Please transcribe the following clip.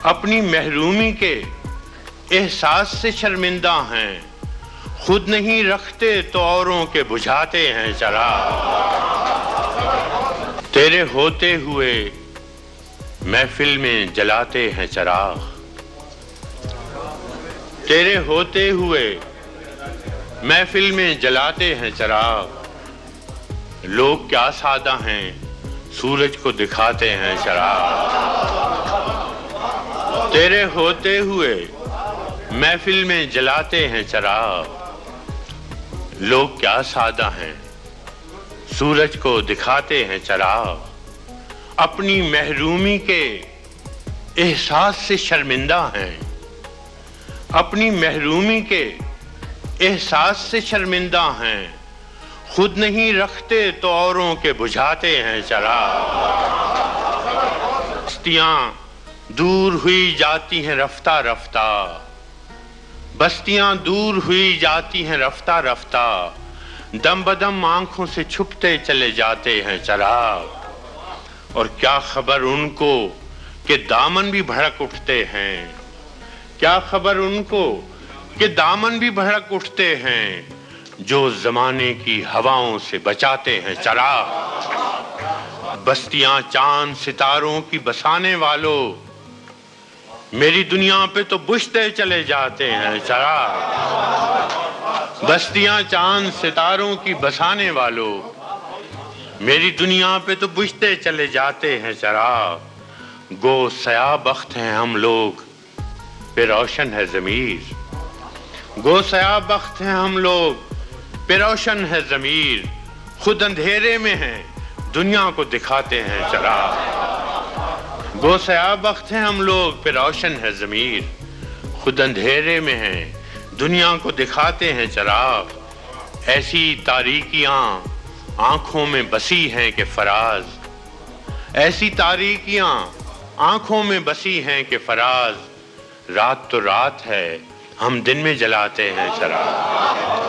अपनी महरूमी के एहसास से शर्मिंदा हैं, खुद नहीं रखते तो औरों के बुझाते हैं चराग। तेरे होते हुए महफिल में जलाते हैं चराग, तेरे होते हुए महफिल में जलाते हैं चराग। लोग क्या सादा हैं, सूरज को दिखाते हैं चराग। तेरे होते हुए महफिल में जलाते हैं चराग। लोग क्या सादा हैं, सूरज को दिखाते हैं चराग। अपनी महरूमी के एहसास से शर्मिंदा हैं, अपनी महरूमी के एहसास से शर्मिंदा हैं, खुद नहीं रखते तो औरों के बुझाते हैं चराग। बस्तियां दूर हुई जाती हैं रफ्ता रफ्ता, बस्तियां दूर हुई जाती हैं रफ्ता रफ्ता, दम बदम आंखों से छुपते चले जाते हैं चराग। और क्या खबर उनको कि दामन भी भड़क उठते हैं, क्या खबर उनको कि दामन भी भड़क उठते हैं, जो जमाने की हवाओं से बचाते हैं चराग। बस्तियां चांद सितारों की बसाने वालों, मेरी दुनिया पे तो बुझते चले जाते हैं चराग। बस्तियां चांद सितारों की बसाने वालों, मेरी दुनिया पे तो बुझते चले जाते हैं चराग। गो सया बख्त हैं हम लोग पे रोशन है ज़मीर, गो सया बख्त हैं हम लोग पे रोशन है ज़मीर। खुद अंधेरे में हैं, दुनिया को दिखाते हैं चराग। गो सया बख्त हैं हम लोग पे रोशन है ज़मीर, खुद अंधेरे में हैं, दुनिया को दिखाते हैं चराग। ऐसी तारीकियां आंखों में बसी हैं कि फराज, ऐसी तारीकियां आंखों में बसी हैं कि फराज। रात तो रात है, हम दिन में जलाते हैं चराग।